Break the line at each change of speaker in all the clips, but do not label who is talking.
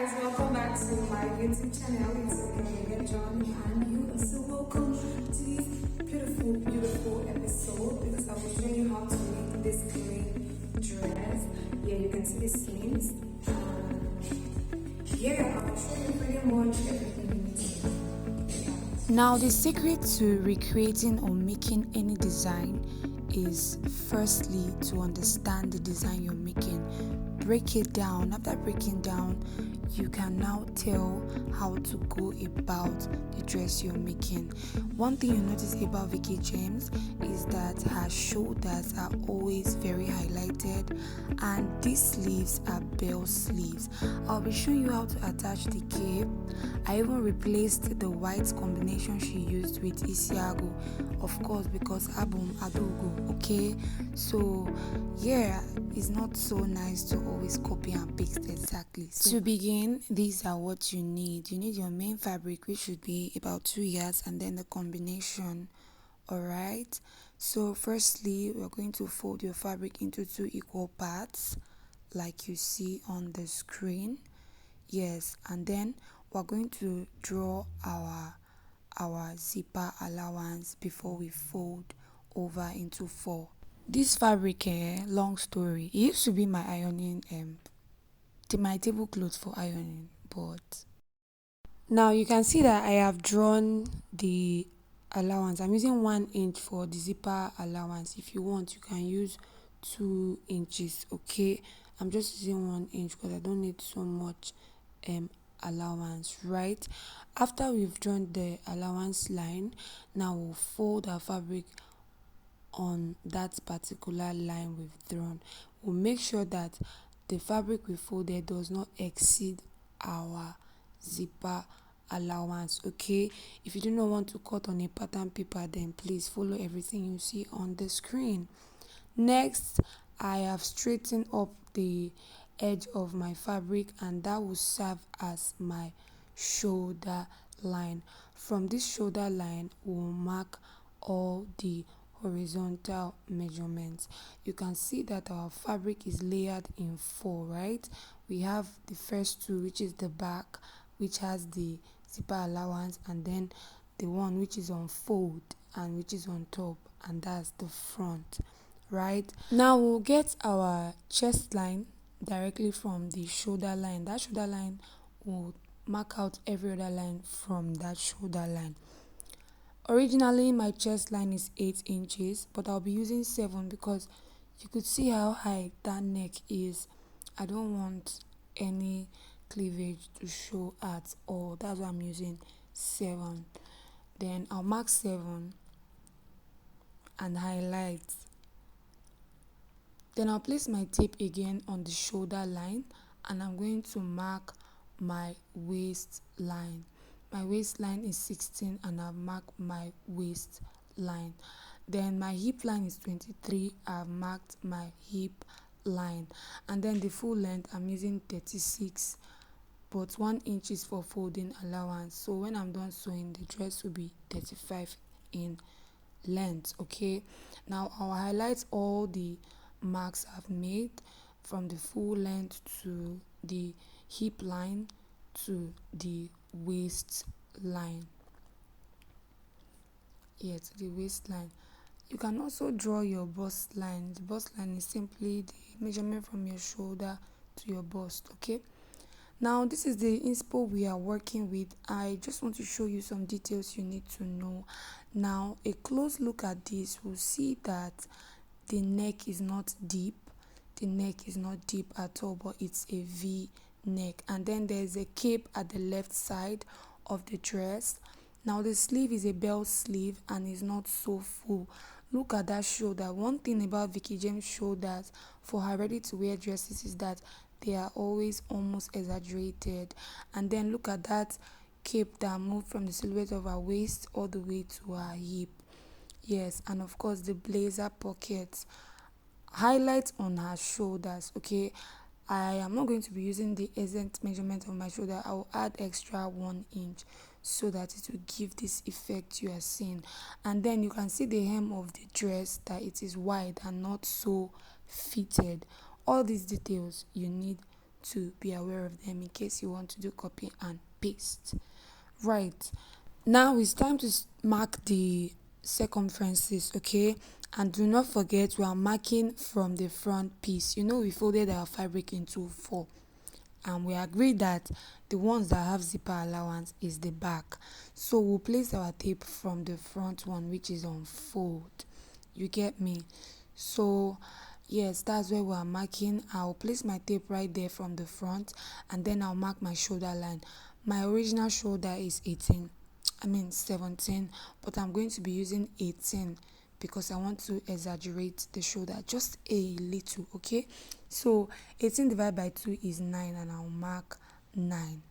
guys, welcome back to my YouTube channel. It's Veekee John, and you are so welcome to this beautiful episode because I will show you how to make this green dress. Yeah, you can see the seams. Yeah, I'll show you pretty much everything you need to know.
Now, the secret to recreating or making any design is firstly to understand the design you're making. Break it down. After breaking down, you can now tell how to go about the dress you're making. One thing you notice about Veekee James is that her shoulders are always very highlighted, and these sleeves are bell sleeves. I'll be showing you how to attach the cape. I even replaced the white combination she used with Isiago, of course, because Abum Adugo, okay? So yeah, it's not so nice to always copy and paste exactly. So to begin, these are what you need. You need your main fabric, which should be about 2 yards, and then the combination. Alright, so firstly, we're going to fold your fabric into 2 equal parts like you see on the screen. Yes, and then we're going to draw our zipper allowance before we fold over into 4. This fabric, long story, it used to be my ironing my tablecloth for ironing, but now you can see that I have drawn the allowance. I'm using 1 inch for the zipper allowance. If you want, you can use 2 inches, okay? I'm just using 1 inch because I don't need so much allowance, right? After we've drawn the allowance line, now we'll fold our fabric on that particular line we've drawn. We'll make sure that the fabric we folded does not exceed our zipper allowance, okay? If you do not want to cut on a pattern paper, then please follow everything you see on the screen. Next, I have straightened up the edge of my fabric, and that will serve as my shoulder line. From this shoulder line, we'll mark all the horizontal measurements. You can see that our fabric is layered in 4, right? We have the first 2, which is the back, which has the zipper allowance, and then the one which is on fold and which is on top, and that's the front, right? Now we'll get our chest line directly from the shoulder line. That shoulder line will mark out every other line from that shoulder line. Originally my chest line is 8 inches, but I'll be using 7 because you could see how high that neck is. I don't want any cleavage to show at all. That's why I'm using 7. Then I'll mark 7 and highlight. Then I'll place my tape again on the shoulder line, and I'm going to mark my waistline. My waistline is 16, and I've marked my waistline. Then my hip line is 23. I've marked my hip line. And then the full length, I'm using 36, but 1 inch is for folding allowance. So when I'm done sewing, the dress will be 35 in length, okay? Now I'll highlight all the marks I've made from the full length to the hip line to the waistline. Yeah, to the waistline. You can also draw your bust line. The bust line is simply the measurement from your shoulder to your bust, okay? Now this is the inspo we are working with. I just want to show you some details you need to know. Now a close look at this will see that the neck is not deep. The neck is not deep at all, but it's a V neck. And then there's a cape at the left side of the dress. Now the sleeve is a bell sleeve and is not so full. Look at that shoulder. One thing about Veekee James shoulders for her ready to wear dresses is that they are always almost exaggerated. And then look at that cape that moved from the silhouette of her waist all the way to her hip. Yes, and of course the blazer pockets. Highlight on her shoulders, okay? I am not going to be using the exact measurement of my shoulder. I will add extra 1 inch so that it will give this effect you are seeing. And then you can see the hem of the dress, that it is wide and not so fitted. All these details you need to be aware of them in case you want to do copy and paste. Right, now it's time to mark the circumferences, okay? And do not forget we are marking from the front piece. We folded our fabric into 4, and we agreed that the ones that have zipper allowance is the back, so we'll place our tape from the front one, which is on fold. You get me? So yes, that's where we are marking. I'll place my tape right there from the front, and then I'll mark my shoulder line. My original shoulder is 17, but I'm going to be using 18 because I want to exaggerate the shoulder just a little, okay? So 18 divided by 2 is 9, and I'll mark 9,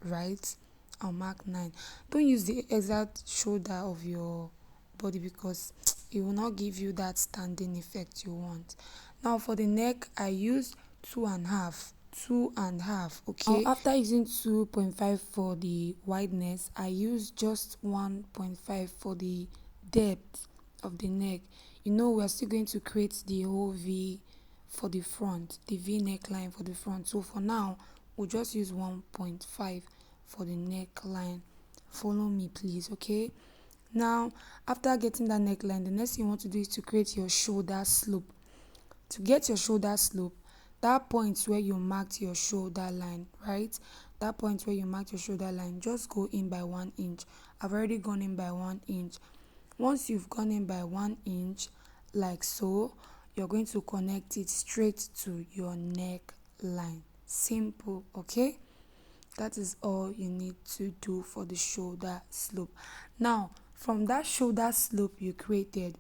right? I'll mark 9. Don't use the exact shoulder of your body because it will not give you that standing effect you want. Now for the neck, I use 2.5, okay? Now, after using 2.5 for the wideness, I use just 1.5 for the depth of the neck. We're still going to create the whole V for the front, the V neckline for the front. So for now, we'll just use 1.5 for the neckline. Follow me, please, okay? Now, after getting that neckline, the next thing you want to do is to create your shoulder slope. To get your shoulder slope, that point where you marked your shoulder line, right? That point where you marked your shoulder line, just go in by 1 inch. I've already gone in by 1 inch. Once you've gone in by 1 inch, like so, you're going to connect it straight to your neckline. Simple, okay? That is all you need to do for the shoulder slope. Now, from that shoulder slope you created,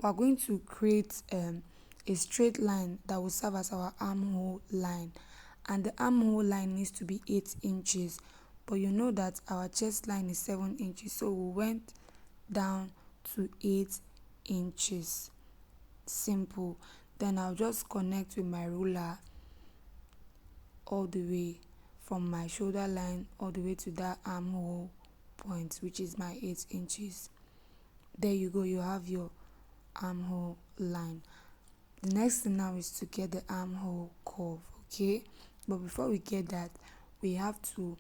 we're going to create a straight line that will serve as our armhole line, and the armhole line needs to be 8 inches, but you know that our chest line is 7 inches, so we went down to 8 inches. Simple. Then I'll just connect with my ruler all the way from my shoulder line all the way to that armhole point, which is my 8 inches. There you go, you have your armhole line. The next thing now is to get the armhole curve, okay? But before we get that, we have to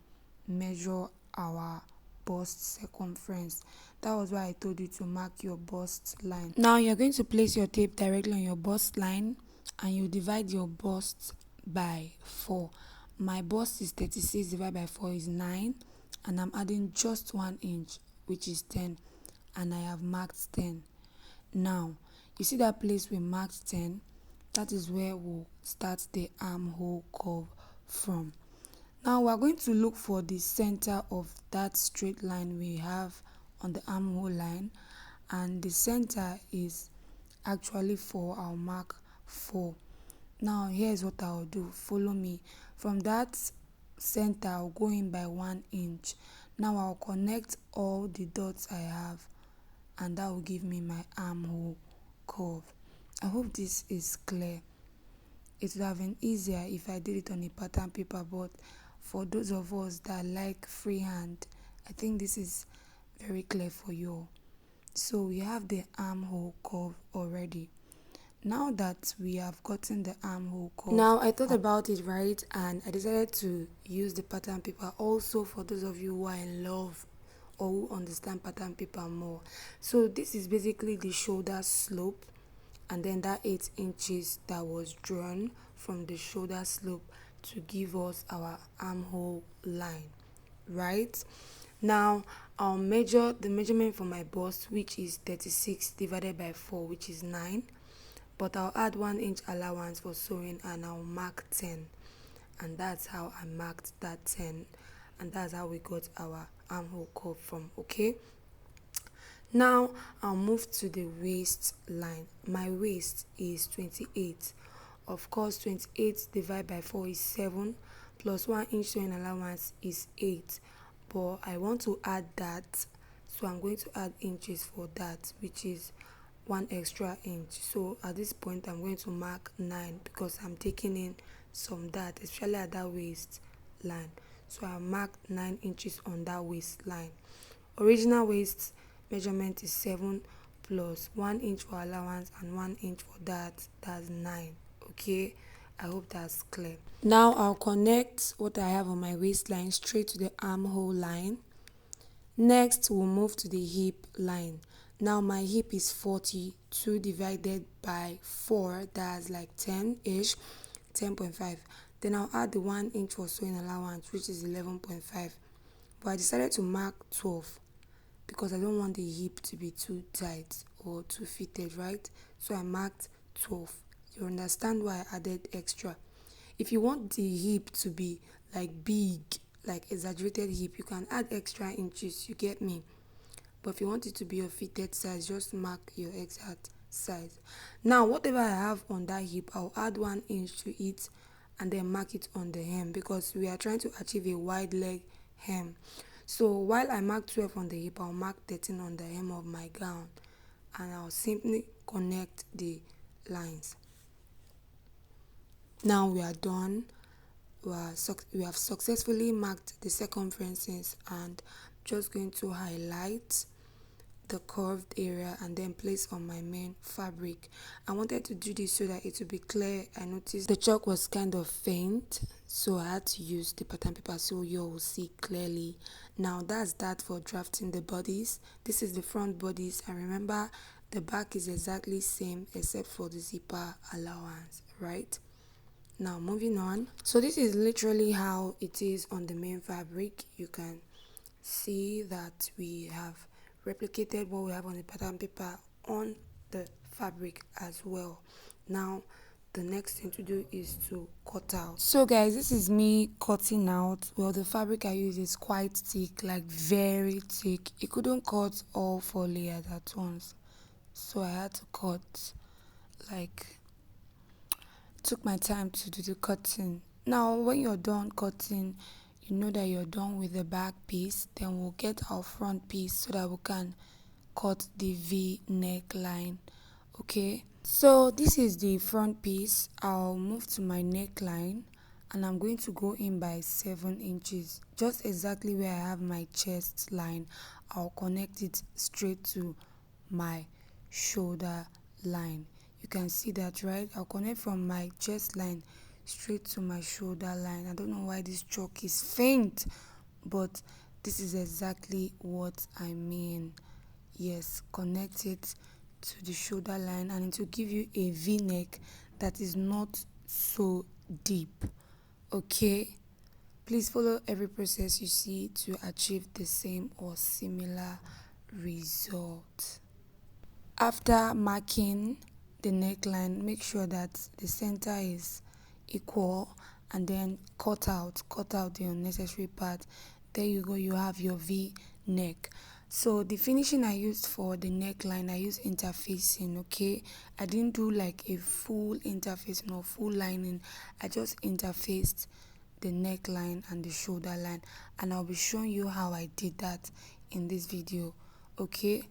measure our bust circumference. That was why I told you to mark your bust line. Now you're going to place your tape directly on your bust line, and you divide your bust by 4. My bust is 36 divided by 4 is 9, and I'm adding just 1 inch, which is 10, and I have marked 10. Now you see that place we marked 10, that is where we'll start the armhole curve from. Now we're going to look for the center of that straight line we have on the armhole line, and the center is actually 4. I'll mark 4. Now here's what I'll do. Follow me. From that center, I'll go in by 1 inch. Now I'll connect all the dots I have, and that will give me my armhole curve. I hope this is clear. It would have been easier if I did it on a pattern paper, but for those of us that like freehand, I think this is very clear for you all. So we have the armhole curve already. Now that we have gotten the armhole curve, now I thought about it, right, and I decided to use the pattern paper also for those of you who are in love or who understand pattern paper more. So this is basically the shoulder slope, and then that 8 inches that was drawn from the shoulder slope to give us our armhole line, right? Now I'll measure the measurement for my bust, which is 36 divided by 4, which is 9, but I'll add 1 inch allowance for sewing, and I'll mark 10, and that's how I marked that 10, and that's how we got our armhole curve from, okay? Now I'll move to the waist line. My waist is 28. Of course, 28 divided by 4 is 7, plus 1 inch sewing allowance is 8, but I want to add that, so I'm going to add inches for that, which is 1 extra inch. So at this point I'm going to mark 9 because I'm taking in some that, especially at that waist line. So I marked 9 inches on that waist line. Original waist measurement is 7 plus 1 inch for allowance and 1 inch for that, that's 9. Okay, I hope that's clear. Now I'll connect what I have on my waistline straight to the armhole line. Next, we'll move to the hip line. Now my hip is 42 divided by 4, that's like 10-ish, 10.5. Then I'll add the 1 inch for sewing allowance, which is 11.5. But I decided to mark 12 because I don't want the hip to be too tight or too fitted, right? So I marked 12. You understand why I added extra? If you want the hip to be like big, like exaggerated hip, you can add extra inches, you get me? But if you want it to be a fitted size, just mark your exact size. Now whatever I have on that hip, I'll add 1 inch to it and then mark it on the hem because we are trying to achieve a wide leg hem. So while I mark 12 on the hip, I'll mark 13 on the hem of my gown and I'll simply connect the lines. Now we are done. We have successfully marked the circumferences, and I'm just going to highlight the curved area and then place on my main fabric. I wanted to do this so that it would be clear. I noticed the chalk was kind of faint, so I had to use the pattern paper so you will see clearly. Now that's that for drafting the bodice. This is the front bodice, and remember the back is exactly same except for the zipper allowance, right? Now moving on. So this is literally how it is on the main fabric. You can see that we have replicated what we have on the pattern paper on the fabric as well. Now the next thing to do is to cut out. So guys, this is me cutting out. Well, the fabric I use is quite thick, like very thick. It couldn't cut all 4 layers at once, so I had to cut, like, took my time to do the cutting. Now when you're done cutting, you know that you're done with the back piece. Then we'll get our front piece so that we can cut the V neckline. Okay, so this is the front piece. I'll move to my neckline and I'm going to go in by 7 inches, just exactly where I have my chest line. I'll connect it straight to my shoulder line. You can see that, right? I'll connect from my chest line straight to my shoulder line. I don't know why this chalk is faint, but this is exactly what I mean. Yes, connect it to the shoulder line and it will give you a V-neck that is not so deep. Okay, please follow every process you see to achieve the same or similar result. After marking the neckline, make sure that the center is equal and then cut out the unnecessary part. There you go, you have your V neck. So the finishing I used for the neckline, I used interfacing. Okay, I didn't do like a full interfacing or full lining. I just interfaced the neckline and the shoulder line, and I'll be showing you how I did that in this video. Okay,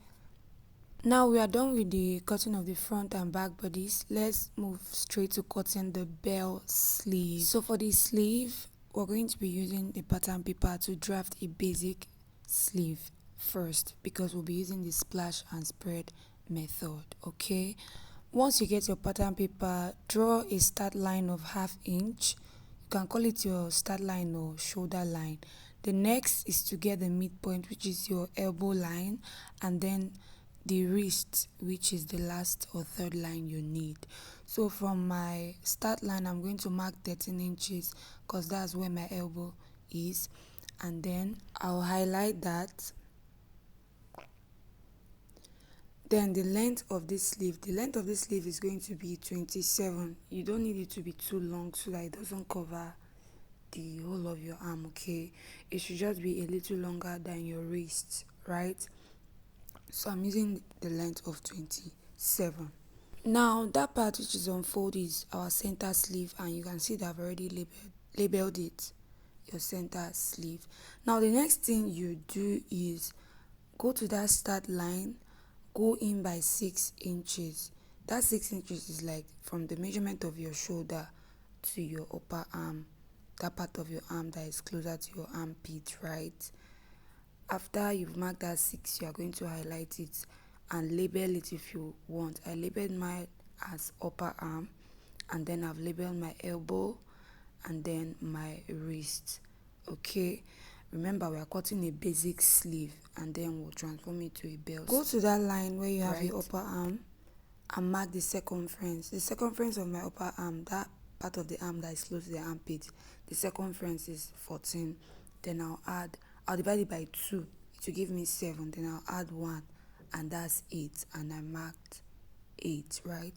now we are done with the cutting of the front and back bodies. Let's move straight to cutting the bell sleeve. So for the sleeve, we're going to be using the pattern paper to draft a basic sleeve first because we'll be using the splash and spread method. Okay, once you get your pattern paper, draw a start line of 1/2 inch. You can call it your start line or shoulder line. The next is to get the midpoint, which is your elbow line, and then the wrist, which is the last or third line you need. So from my start line, I'm going to mark 13 inches because that's where my elbow is, and then I'll highlight that. Then the length of this sleeve, is going to be 27. You don't need it to be too long so that it doesn't cover the whole of your arm. Okay, it should just be a little longer than your wrist, right? So I'm using the length of 27. Now that part which is unfold is our center sleeve, and you can see that I've already labeled it your center sleeve. Now the next thing you do is go to that start line, go in by 6 inches. That 6 inches is like from the measurement of your shoulder to your upper arm, that part of your arm that is closer to your armpit, right? After you've marked that 6, you are going to highlight it and label it if you want. I labeled mine as upper arm, and then I've labeled my elbow and then my wrist. Okay, remember we are cutting a basic sleeve and then we'll transform it to a belt. Go to that line where you have your upper arm and mark the circumference of my upper arm, that part of the arm that is close to the armpit. The circumference is 14. Then I'll divide it by 2 to give me 7. Then I'll add 1 and that's 8, and I marked 8, right?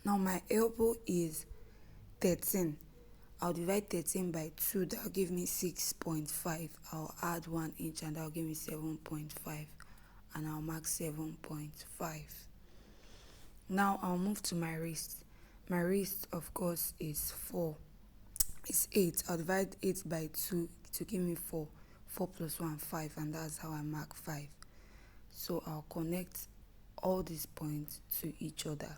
Now my elbow is 13. I'll divide 13 by 2, that'll give me 6.5. I'll add 1 inch and that'll give me 7.5, and I'll mark 7.5. Now I'll move to my wrist. My wrist, of course, is 4. It's 8. I'll divide 8 by 2 to give me 4. 4 plus 1, 5, and that's how I mark 5. So I'll connect all these points to each other.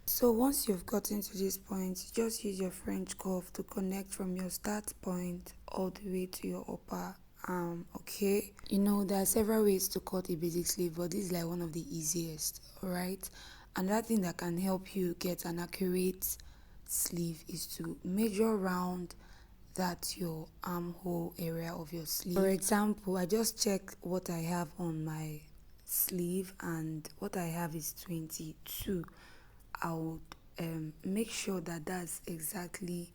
So once you've gotten to this point, just use your French curve to connect from your start point all the way to your upper arm, okay? You know, there are several ways to cut a basic sleeve, but this is like one of the easiest, alright? Another thing that can help you get an accurate sleeve is to measure round that your armhole area of your sleeve. For example, I just checked what I have on my sleeve, and what I have is 22. I would make sure that that's exactly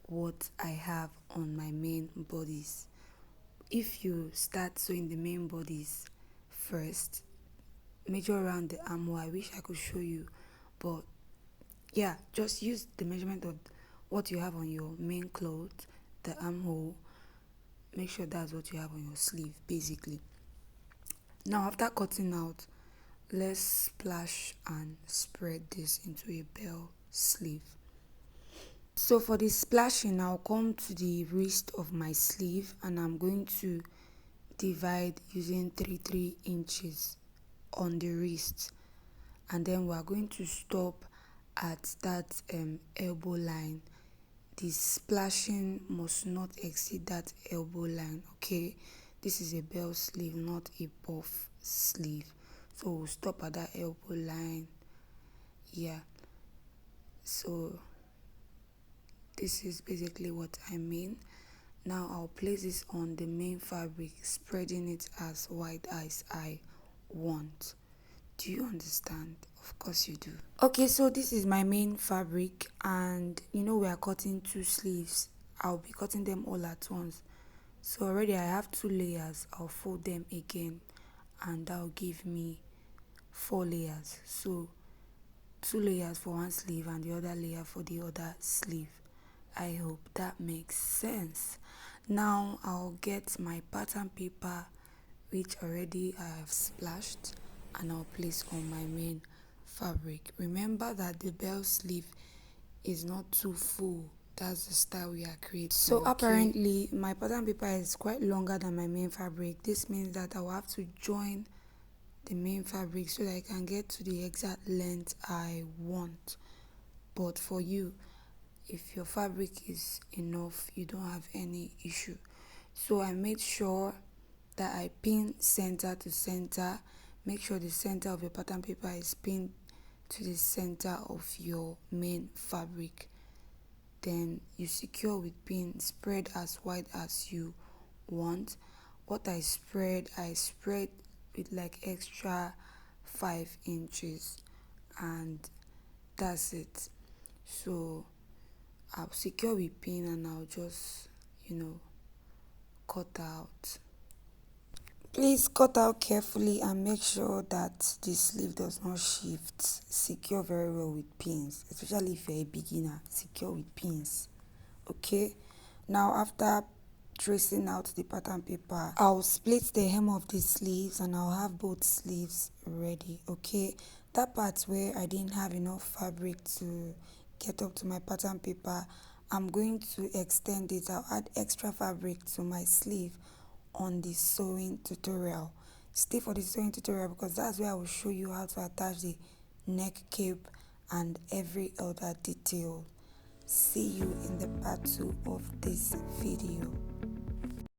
what I have on my main bodice. If you start sewing the main bodice first, measure around the armhole. I wish I could show you, but yeah, just use the measurement of what you have on your main cloth, the armhole. Make sure that's what you have on your sleeve, basically. Now after cutting out, let's splash and spread this into a bell sleeve. So for the splashing, I'll come to the wrist of my sleeve and I'm going to divide using 3 inches on the wrist, and then we're going to stop at that elbow line. The splashing must not exceed that elbow line, okay? This is a bell sleeve, not a puff sleeve. So we'll stop at that elbow line. Yeah, so this is basically what I mean. Now I'll place this on the main fabric, spreading it as wide as I want. Do you understand? Of course you do. Okay, so this is my main fabric, and you know we are cutting 2 sleeves. I'll be cutting them all at once. So already I have 2 layers. I'll fold them again and that'll give me 4 layers. So 2 layers for one sleeve and the other layer for the other sleeve. I hope that makes sense. Now I'll get my pattern paper, which already I have splashed, and I'll place on my main fabric. Remember that the bell sleeve is not too full. That's the style we are creating. So okay, apparently my pattern paper is quite longer than my main fabric. This means that I will have to join the main fabric so that I can get to the exact length I want. But for you, if your fabric is enough, you don't have any issue. So I made sure that I pin center to center. Make sure the center of your pattern paper is pinned to the center of your main fabric. Then you secure with pin, spread as wide as you want. What I spread with like extra 5 inches, and that's it. So I'll secure with pin and I'll just cut out. Please cut out carefully and make sure that the sleeve does not shift. Secure very well with pins, especially if you're a beginner. Secure with pins. Okay, now after tracing out the pattern paper, I'll split the hem of the sleeves and I'll have both sleeves ready. Okay, that part where I didn't have enough fabric to get up to my pattern paper, I'm going to extend it. I'll add extra fabric to my sleeve on the sewing tutorial. Stay for the sewing tutorial because that's where I will show you how to attach the neck cape and every other detail. See you in the part 2 of this video.